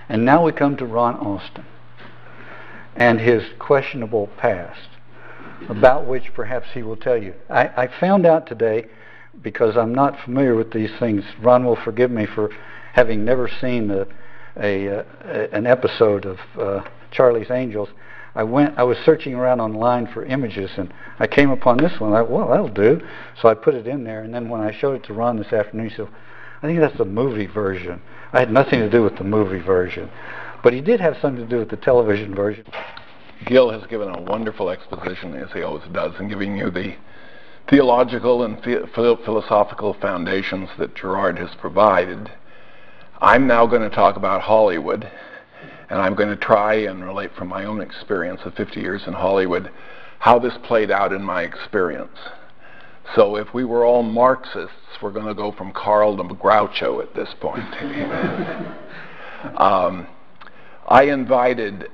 And now we come to Ron Austin and his questionable past, about which perhaps he will tell you. I found out today, because I'm not familiar with these things, Ron will forgive me for having never seen an episode of Charlie's Angels. I was searching around online for images, and I came upon this one. Well, that'll do. So I put it in there, and then when I showed it to Ron this afternoon, he said, I think that's the movie version. I had nothing to do with the movie version. But he did have something to do with the television version. Gil has given a wonderful exposition, as he always does, in giving you the theological and philosophical foundations that Gerard has provided. I'm now going to talk about Hollywood, and I'm going to try and relate from my own experience of 50 years in Hollywood how this played out in my experience. So if we were all Marxists, we're going to go from Karl to Groucho at this point. I invited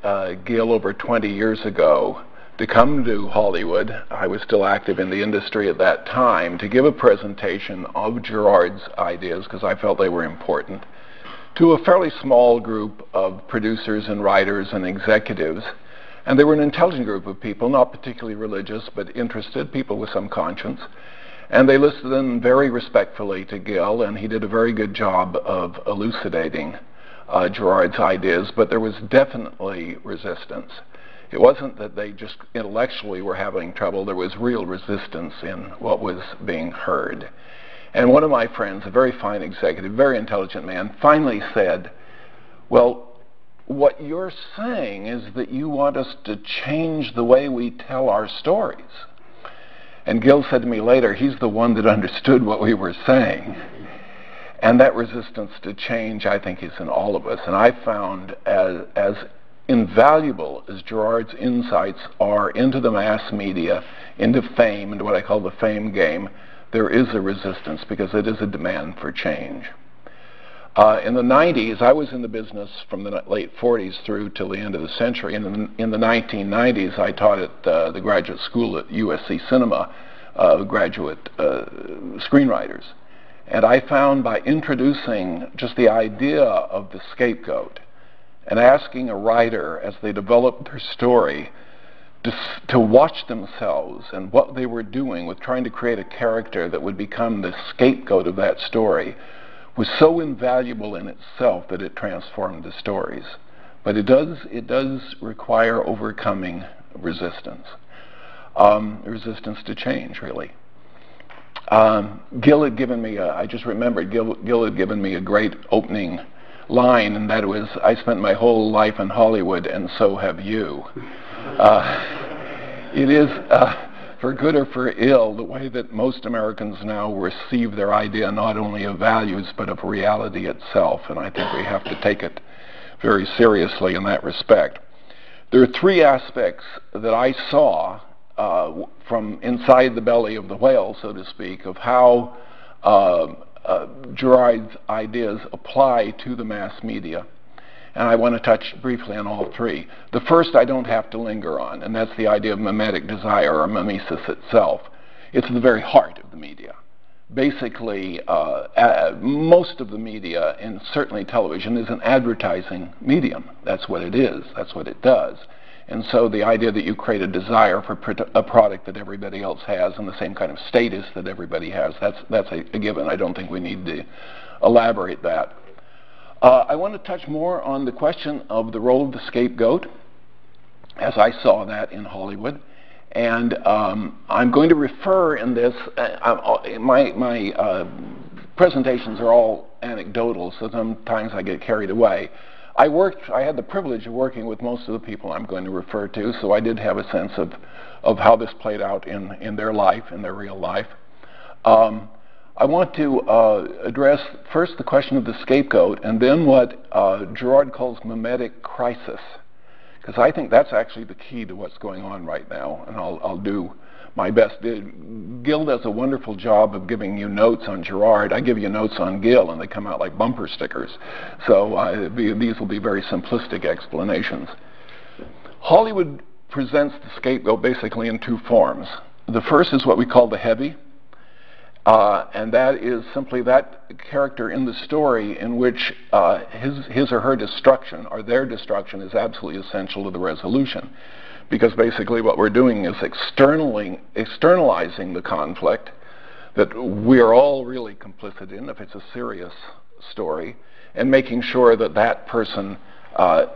Gil over 20 years ago to come to Hollywood. I was still active in the industry at that time, to give a presentation of Gerard's ideas, because I felt they were important, to a fairly small group of producers and writers and executives. And they were an intelligent group of people, not particularly religious, but interested, people with some conscience. And they listened in very respectfully to Gil, and he did a very good job of elucidating Gerard's ideas, but there was definitely resistance. It wasn't that they just intellectually were having trouble, there was real resistance in what was being heard. And one of my friends, a very fine executive, very intelligent man, finally said, well, what you're saying is that you want us to change the way we tell our stories. And Gil said to me later, he's the one that understood what we were saying. And that resistance to change, I think, is in all of us. And I found as invaluable as Gerard's insights are into the mass media, into fame, into what I call the fame game, there is a resistance because it is a demand for change. In the 90s, I was in the business from the late 40s through till the end of the century. And in the 1990s, I taught at the graduate school at USC Cinema, graduate screenwriters. And I found by introducing just the idea of the scapegoat and asking a writer as they developed their story to watch themselves and what they were doing with trying to create a character that would become the scapegoat of that story was so invaluable in itself that it transformed the stories. But it does require overcoming resistance. Resistance to change, really. Gil had given me, I just remembered, Gil had given me a great opening line, and that was, I spent my whole life in Hollywood, and so have you. It is, for good or for ill, the way that most Americans now receive their idea not only of values, but of reality itself, and I think we have to take it very seriously in that respect. There are three aspects that I saw from inside the belly of the whale, so to speak, of how Gerard's ideas apply to the mass media. And I want to touch briefly on all three. The first I don't have to linger on, and that's the idea of mimetic desire, or mimesis itself. It's the very heart of the media. Basically, most of the media, and certainly television, is an advertising medium. That's what it is. That's what it does. And so the idea that you create a desire for a product that everybody else has and the same kind of status that everybody has, that's a given. I don't think we need to elaborate that. I want to touch more on the question of the role of the scapegoat, as I saw that in Hollywood. And I'm going to refer in this, my presentations are all anecdotal, so sometimes I get carried away. I had the privilege of working with most of the people I'm going to refer to, so I did have a sense of how this played out in their life, in their real life. I want to address first the question of the scapegoat, and then what Gerard calls mimetic crisis, because I think that's actually the key to what's going on right now, and I'll do my best. Gil does a wonderful job of giving you notes on Gerard. I give you notes on Gil, and they come out like bumper stickers. So these will be very simplistic explanations. Hollywood presents the scapegoat basically in two forms. The first is what we call the heavy, And that is simply that character in the story in which his or her destruction, or their destruction, is absolutely essential to the resolution. Because basically what we're doing is externalizing the conflict that we are all really complicit in, if it's a serious story, and making sure that that person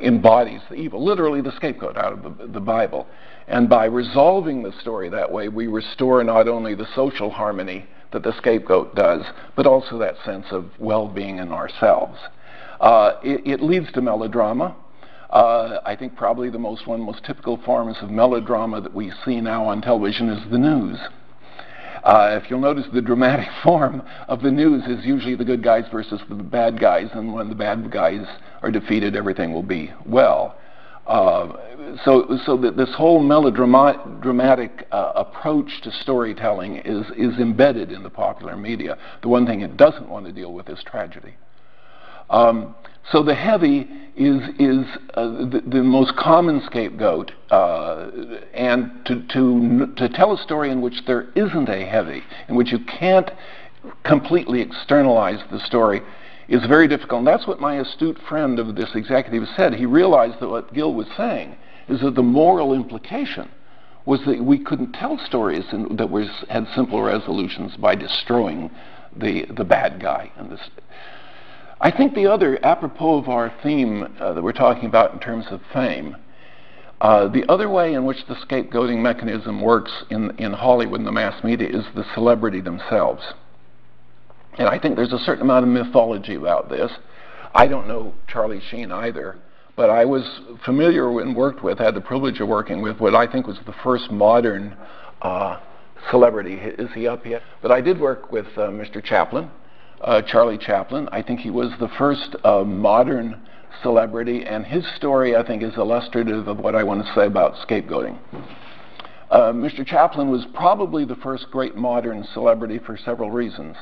embodies the evil, literally the scapegoat out of the Bible. And by resolving the story that way, we restore not only the social harmony that the scapegoat does, but also that sense of well-being in ourselves. It leads to melodrama. I think probably the most typical forms of melodrama that we see now on television is the news. If you'll notice, the dramatic form of the news is usually the good guys versus the bad guys, and when the bad guys are defeated, everything will be well. So that this whole melodramatic approach to storytelling is embedded in the popular media. The one thing it doesn't want to deal with is tragedy. So the heavy is the most common scapegoat, and to tell a story in which there isn't a heavy, in which you can't completely externalize the story, is very difficult. And that's what my astute friend of this executive said. He realized that what Gil was saying is that the moral implication was that we couldn't tell stories that had simple resolutions by destroying the bad guy. And this, I think the other, apropos of our theme that we're talking about in terms of fame, the other way in which the scapegoating mechanism works in Hollywood and the mass media is the celebrity themselves. And I think there's a certain amount of mythology about this. I don't know Charlie Sheen either, but I was familiar and worked with, had the privilege of working with what I think was the first modern celebrity. Is he up yet? But I did work with Mr. Chaplin, Charlie Chaplin. I think he was the first modern celebrity, and his story, I think, is illustrative of what I want to say about scapegoating. Mr. Chaplin was probably the first great modern celebrity for several reasons.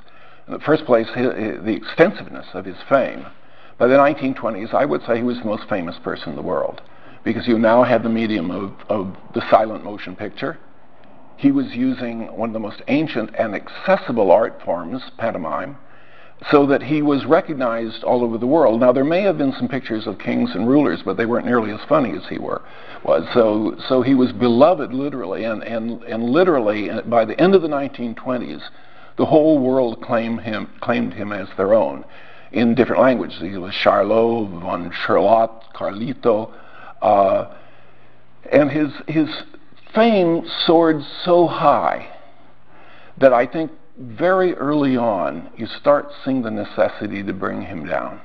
In the first place, the extensiveness of his fame. By the 1920s, I would say he was the most famous person in the world, because you now had the medium of the silent motion picture. He was using one of the most ancient and accessible art forms, pantomime, so that he was recognized all over the world. Now, there may have been some pictures of kings and rulers, but they weren't nearly as funny as he was. So he was beloved, literally, and literally, by the end of the 1920s, the whole world claimed him as their own in different languages. He was Charlot, von Charlotte, Carlito, and his fame soared so high that I think very early on you start seeing the necessity to bring him down.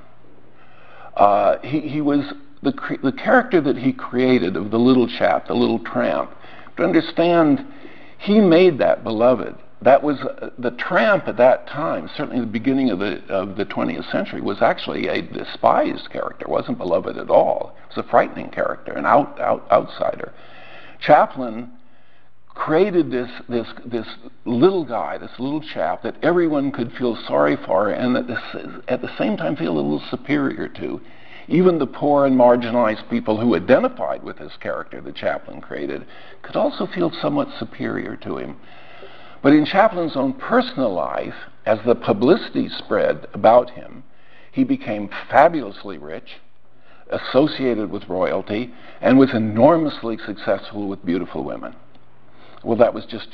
He was the character that he created of the little chap, the little tramp. To understand, he made that beloved. That was the tramp at that time, certainly the beginning of the 20th century, was actually a despised character, wasn't beloved at all. It was a frightening character, an outsider. Chaplin created this little guy, this little chap that everyone could feel sorry for, and at the same time feel a little superior to. Even the poor and marginalized people who identified with this character that Chaplin created could also feel somewhat superior to him. But in Chaplin's own personal life, as the publicity spread about him, he became fabulously rich, associated with royalty, and was enormously successful with beautiful women. Well, that was just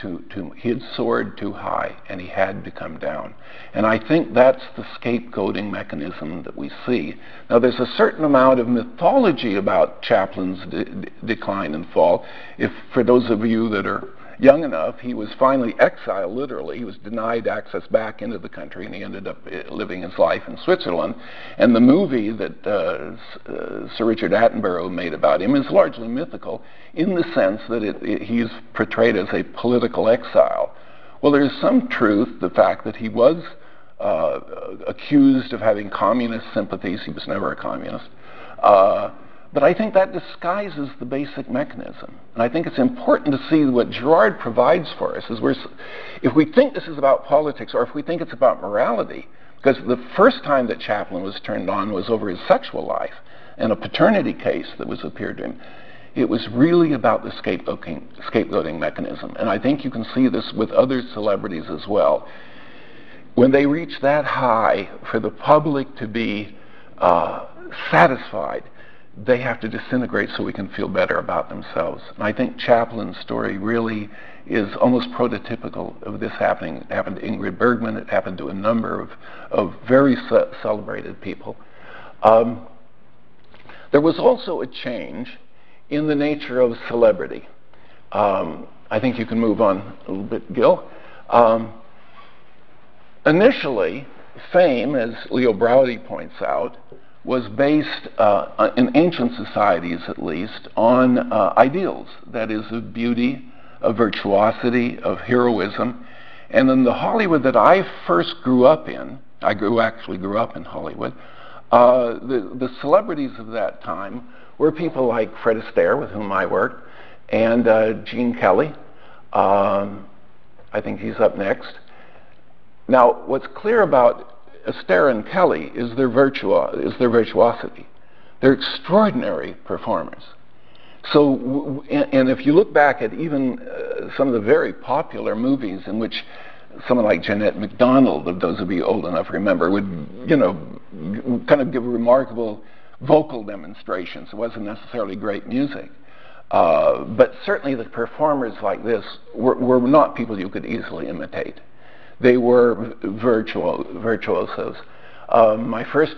he had soared too high, and he had to come down. And I think that's the scapegoating mechanism that we see. Now, there's a certain amount of mythology about Chaplin's decline and fall. If, for those of you that are young enough, he was finally exiled, literally. He was denied access back into the country, and he ended up living his life in Switzerland. And the movie that Sir Richard Attenborough made about him is largely mythical in the sense that he is portrayed as a political exile. Well, there's some truth, the fact that he was accused of having communist sympathies. He was never a communist. But I think that disguises the basic mechanism. And I think it's important to see what Girard provides for us. If we think this is about politics, or if we think it's about morality, because the first time that Chaplin was turned on was over his sexual life and a paternity case that was appeared to him. It was really about the scapegoating mechanism. And I think you can see this with other celebrities as well. when they reach that high, for the public to be satisfied, they have to disintegrate so we can feel better about themselves. And I think Chaplin's story really is almost prototypical of this happening. It happened to Ingrid Bergman. It happened to a number of very celebrated people. There was also a change in the nature of celebrity. I think you can move on a little bit, Gil. Initially, fame, as Leo Braudy points out, was based, in ancient societies at least, on ideals, that is, of beauty, of virtuosity, of heroism. And in the Hollywood that I first grew up in, I actually grew up in Hollywood, the celebrities of that time were people like Fred Astaire, with whom I worked, and Gene Kelly. I think he's up next. Now, what's clear about Astaire and Kelly is their virtuosity. They're extraordinary performers. So, and if you look back at even some of the very popular movies in which someone like Jeanette MacDonald, if those of you old enough remember, would, kind of give remarkable vocal demonstrations. It wasn't necessarily great music. But certainly the performers like this were not people you could easily imitate. They were virtuosos. My first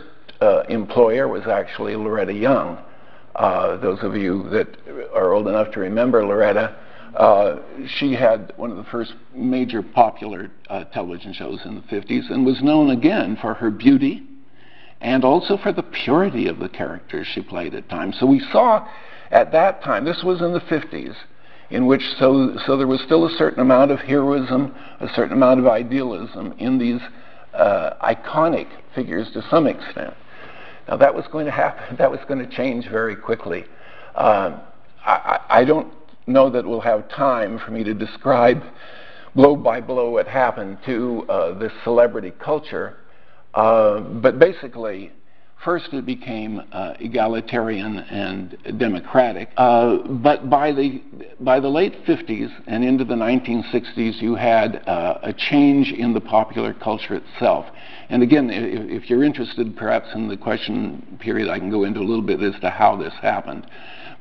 employer was actually Loretta Young. Those of you that are old enough to remember Loretta, she had one of the first major popular television shows in the 50s and was known again for her beauty and also for the purity of the characters she played at times. So we saw at that time, this was in the 50s, in which so there was still a certain amount of heroism, a certain amount of idealism in these iconic figures to some extent. Now that was going to happen. That was going to change very quickly. I don't know that we'll have time for me to describe blow by blow what happened to this celebrity culture, but basically, first it became egalitarian and democratic, but by the late 50s and into the 1960s, you had a change in the popular culture itself. And again, if you're interested perhaps in the question period, I can go into a little bit as to how this happened.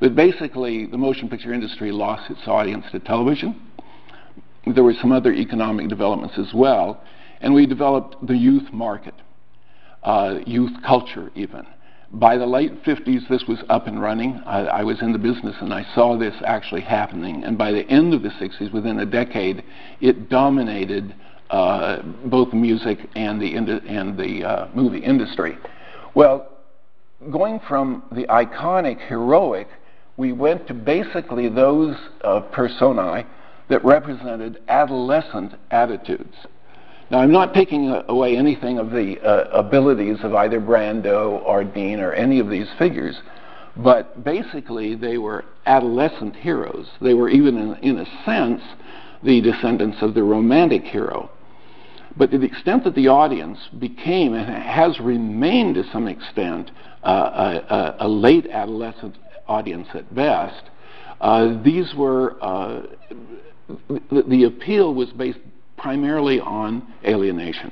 But basically, the motion picture industry lost its audience to television. There were some other economic developments as well, and we developed the youth market. Youth culture even. By the late 50s, this was up and running. I was in the business and I saw this actually happening. And by the end of the 60s, within a decade, it dominated both music and the movie industry. Well, going from the iconic, heroic, we went to basically those personae that represented adolescent attitudes. Now, I'm not taking away anything of the abilities of either Brando or Dean or any of these figures, but basically they were adolescent heroes. They were even, in a sense, the descendants of the romantic hero. But to the extent that the audience became, and has remained to some extent, a late adolescent audience at best, these were, the appeal was based primarily on alienation,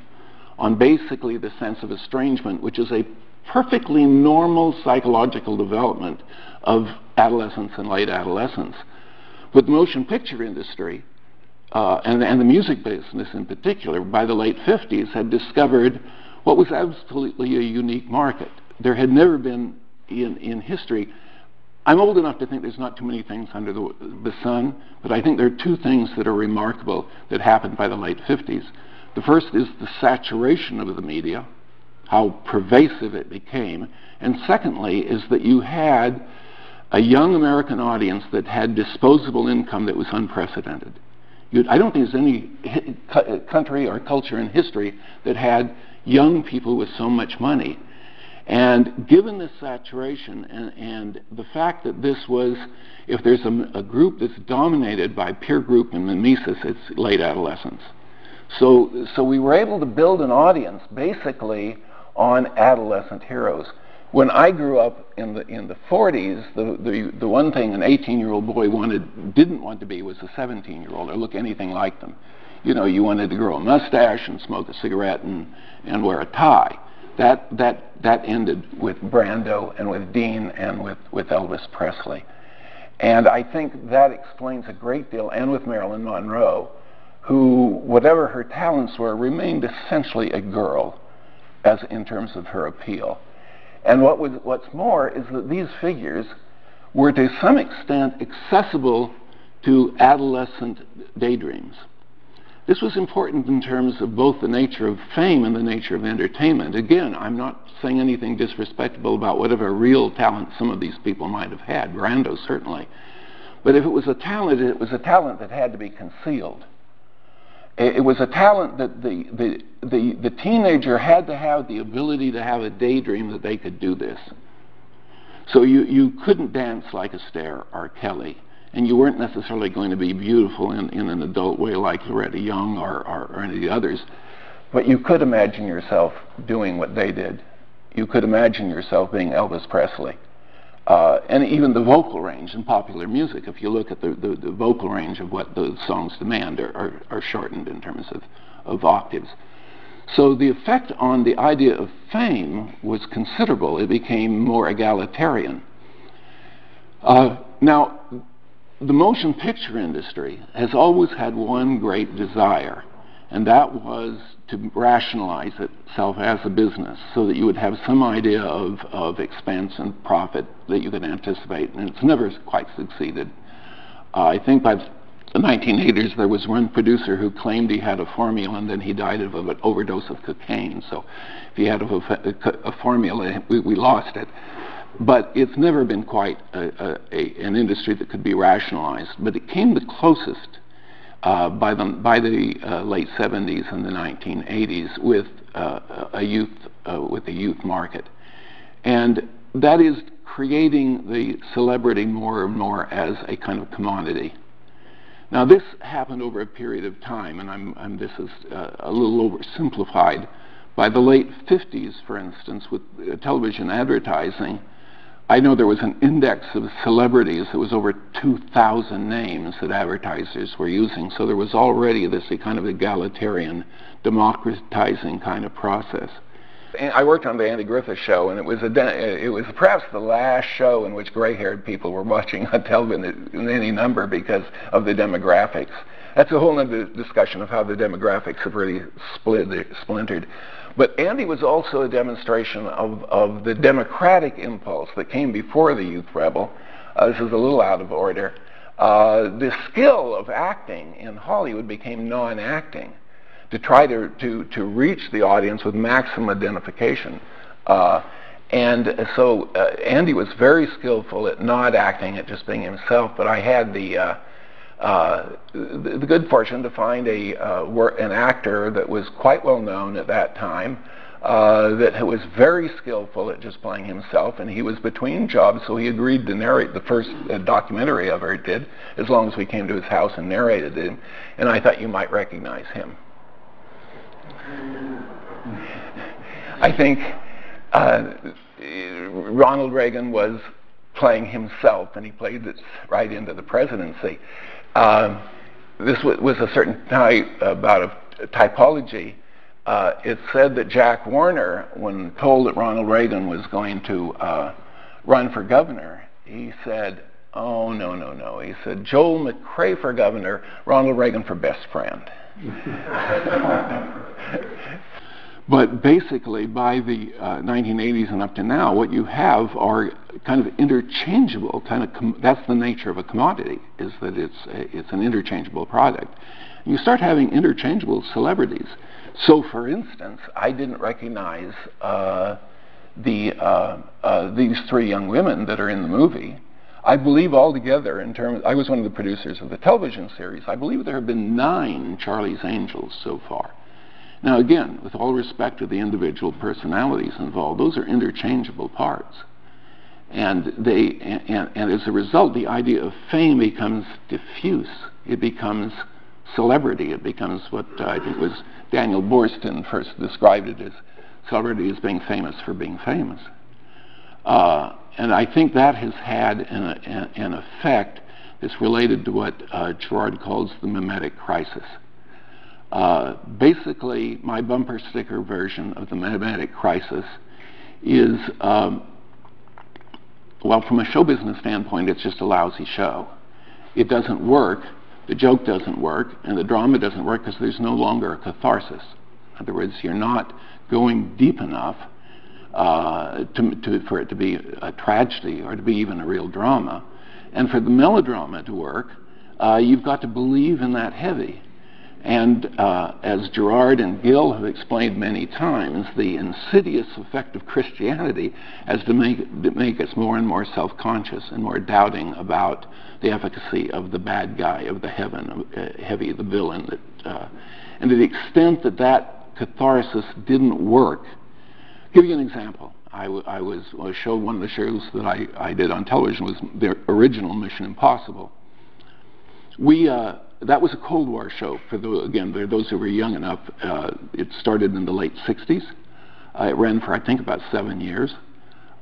on basically the sense of estrangement, which is a perfectly normal psychological development of adolescence and late adolescence. But the motion picture industry, and the music business in particular, by the late 50s, had discovered what was absolutely a unique market. There had never been in history. I'm old enough to think there's not too many things under the sun, but I think there are two things that are remarkable that happened by the late 50s. The first is the saturation of the media, how pervasive it became, and secondly is that you had a young American audience that had disposable income that was unprecedented. I don't think there's any country or culture in history that had young people with so much money. And given this saturation and the fact that this was, if there's a group that's dominated by peer group and mimesis, it's late adolescence. So we were able to build an audience basically on adolescent heroes. When I grew up in the 40s, the one thing an 18-year-old boy didn't want to be was a 17-year-old or look anything like them. you wanted to grow a mustache and smoke a cigarette and wear a tie. That ended with Brando and with Dean and with Elvis Presley. And I think that explains a great deal, and with Marilyn Monroe, who, whatever her talents were, remained essentially a girl as in terms of her appeal. And what's more is that these figures were to some extent accessible to adolescent daydreams. This was important in terms of both the nature of fame and the nature of entertainment. Again, I'm not saying anything disrespectful about whatever real talent some of these people might have had, Brando certainly. But if it was a talent, it was a talent that had to be concealed. It was a talent that the teenager had to have the ability to have a daydream that they could do this. So you couldn't dance like Astaire or Kelly, and you weren't necessarily going to be beautiful in an adult way like Loretta Young or any of the others, but you could imagine yourself doing what they did. You could imagine yourself being Elvis Presley. And even the vocal range in popular music, if you look at the vocal range of what those songs demand, are shortened in terms of octaves. So the effect on the idea of fame was considerable. It became more egalitarian. Now, the motion picture industry has always had one great desire, and that was to rationalize itself as a business so that you would have some idea of expense and profit that you could anticipate, and it's never quite succeeded. I think by the 1980s there was one producer who claimed he had a formula and then he died of an overdose of cocaine, so if he had a formula, we lost it. But it's never been quite an industry that could be rationalized, but it came the closest by the late 70s and the 1980s with a youth market, and that is creating the celebrity more and more as a kind of commodity. Now, this happened over a period of time, and this is a little oversimplified. By the late 50s, for instance, with television advertising, I know there was an index of celebrities that was over 2,000 names that advertisers were using, so there was already this kind of egalitarian, democratizing kind of process. I worked on the Andy Griffith Show, and it was perhaps the last show in which gray-haired people were watching on television in any number because of the demographics. That's a whole other discussion of how the demographics have really splintered. But Andy was also a demonstration of the democratic impulse that came before the youth rebel. This is a little out of order. The skill of acting in Hollywood became non-acting to try to reach the audience with maximum identification. And so Andy was very skillful at not acting, at just being himself, but I had the good fortune to find an actor that was quite well known at that time, that was very skillful at just playing himself, and he was between jobs, so he agreed to narrate the first documentary I ever did, as long as we came to his house and narrated it, and I thought you might recognize him. I think Ronald Reagan was playing himself, and he played it right into the presidency. This was a certain type about a typology. It said that Jack Warner, when told that Ronald Reagan was going to run for governor, he said, "Oh, no, no, no." He said, "Joel McCrae for governor, Ronald Reagan for best friend." But basically, by the 1980s and up to now, what you have are kind of interchangeable, that's the nature of a commodity, is that it's an interchangeable product. And you start having interchangeable celebrities. So, for instance, I didn't recognize these three young women that are in the movie. I believe altogether, I was one of the producers of the television series, I believe there have been 9 Charlie's Angels so far. Now again, with all respect to the individual personalities involved, those are interchangeable parts. And as a result, the idea of fame becomes diffuse. It becomes celebrity. It becomes what I think was Daniel Boorstin first described it as celebrity as being famous for being famous. And I think that has had an effect that's related to what Girard calls the mimetic crisis. Basically, my bumper sticker version of the mimetic crisis is, well, from a show business standpoint, it's just a lousy show. It doesn't work, the joke doesn't work, and the drama doesn't work because there's no longer a catharsis. In other words, you're not going deep enough for it to be a tragedy or to be even a real drama. And for the melodrama to work, you've got to believe in that heavy. And as Gerard and Gill have explained many times, the insidious effect of Christianity is to make us more and more self-conscious and more doubting about the efficacy of the bad guy, of the heavy, the villain. And to the extent that that catharsis didn't work, I'll give you an example. One of the shows that I did on television was the original Mission Impossible. That was a Cold War show. For those who were young enough, it started in the late 60s. It ran for, I think, about 7 years.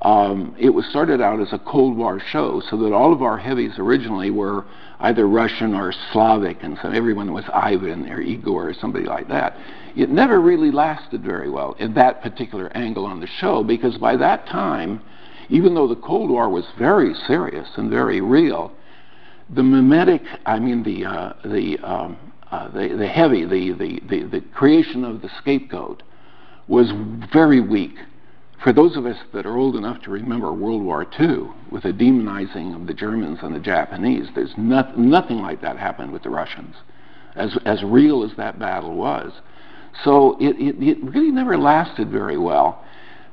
It was started out as a Cold War show, so that all of our heavies originally were either Russian or Slavic, and so everyone was Ivan or Igor or somebody like that. It never really lasted very well in that particular angle on the show, because by that time, even though the Cold War was very serious and very real, the mimetic, I mean the heavy, the creation of the scapegoat was very weak. For those of us that are old enough to remember World War II, with the demonizing of the Germans and the Japanese, there's nothing like that happened with the Russians, as real as that battle was. So it really never lasted very well.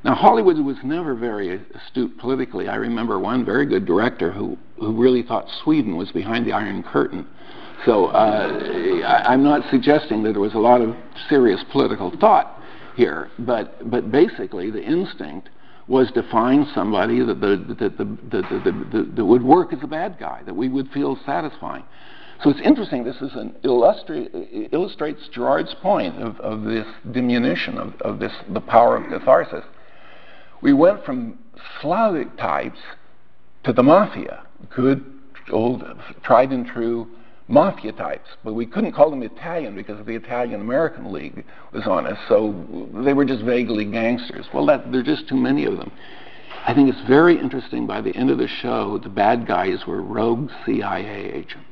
Now, Hollywood was never very astute politically. I remember one very good director who really thought Sweden was behind the Iron Curtain. So I'm not suggesting that there was a lot of serious political thought here, but basically the instinct was to find somebody that would work as a bad guy, that we would feel satisfying. So it's interesting. This is illustrates Gerard's point of this diminution of the power of catharsis. We went from Slavic types to the mafia, good old tried and true mafia types, but we couldn't call them Italian because the Italian-American League was on us, so they were just vaguely gangsters. Well, there are just too many of them. I think it's very interesting, by the end of the show, the bad guys were rogue CIA agents.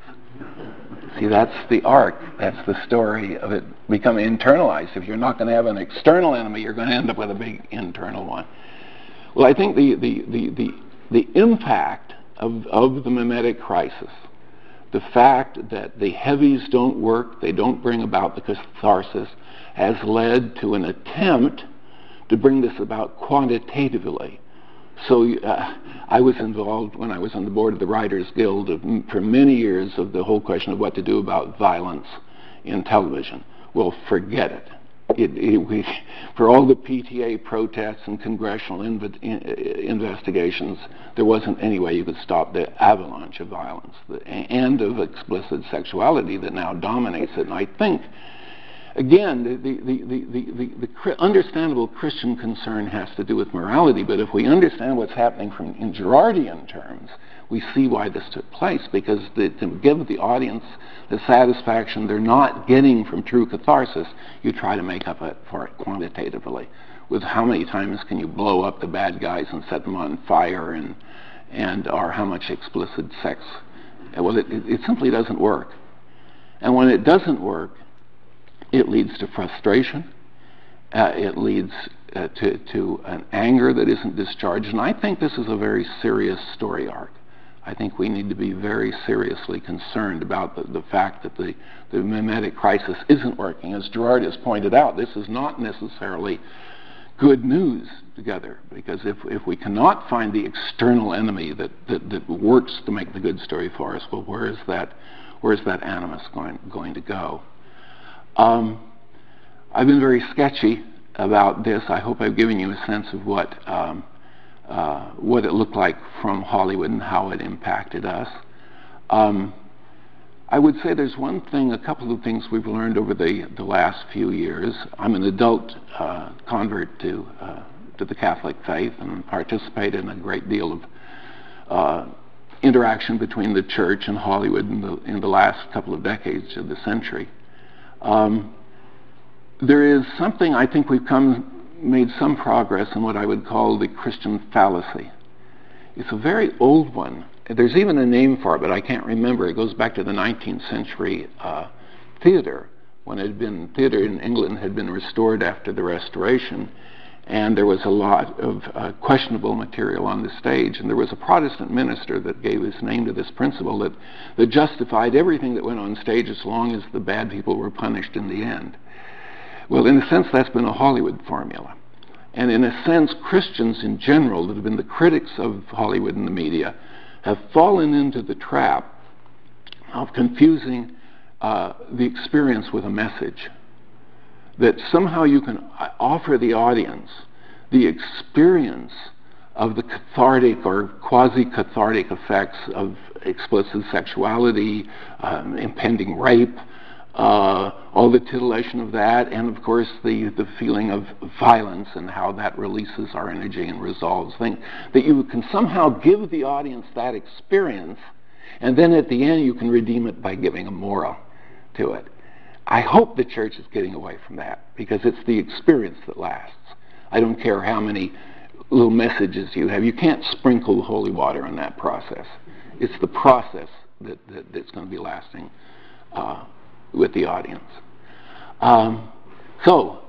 See, that's the arc, that's the story of it becoming internalized. If you're not going to have an external enemy, you're going to end up with a big internal one. Well, I think the impact of the mimetic crisis, the fact that the heavies don't work, they don't bring about the catharsis, has led to an attempt to bring this about quantitatively. So I was involved, when I was on the board of the Writers Guild, for many years, of the whole question of what to do about violence in television. Well, forget it. For all the PTA protests and congressional investigations, there wasn't any way you could stop the avalanche of violence and of explicit sexuality that now dominates it. And I think, again, the understandable Christian concern has to do with morality, but if we understand what's happening in Gerardian terms, we see why this took place, because to give the audience the satisfaction they're not getting from true catharsis, you try to make up for it quantitatively. With how many times can you blow up the bad guys and set them on fire, or how much explicit sex? Well, it simply doesn't work. And when it doesn't work, it leads to frustration. It leads to an anger that isn't discharged. And I think this is a very serious story arc. I think we need to be very seriously concerned about the fact that the mimetic crisis isn't working. As Gerard has pointed out, this is not necessarily good news together, because if we cannot find the external enemy that works to make the good story for us, well, where is that animus going to go? I've been very sketchy about this. I hope I've given you a sense of what it looked like from Hollywood and how it impacted us. I would say there's a couple of things we've learned over the last few years. I'm an adult convert to the Catholic faith and participate in a great deal of interaction between the church and Hollywood in the last couple of decades of the century. there is something, I think we've made some progress in what I would call the Christian fallacy. It's a very old one. There's even a name for it, but I can't remember. It goes back to the 19th century theater, when theater in England had been restored after the Restoration, and there was a lot of questionable material on the stage, and there was a Protestant minister that gave his name to this principle that justified everything that went on stage as long as the bad people were punished in the end. Well, in a sense, that's been a Hollywood formula. And in a sense, Christians in general that have been the critics of Hollywood and the media have fallen into the trap of confusing the experience with a message. That somehow you can offer the audience the experience of the cathartic or quasi-cathartic effects of explicit sexuality, impending rape, all the titillation of that, and of course the feeling of violence and how that releases our energy and resolves things. That you can somehow give the audience that experience, and then at the end you can redeem it by giving a moral to it. I hope the church is getting away from that, because it's the experience that lasts. I don't care how many little messages you have. You can't sprinkle holy water on that process. It's the process that's going to be lasting with the audience. So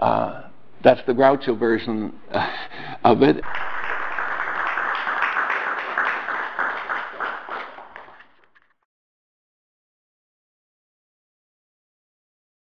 that's the Groucho version of it.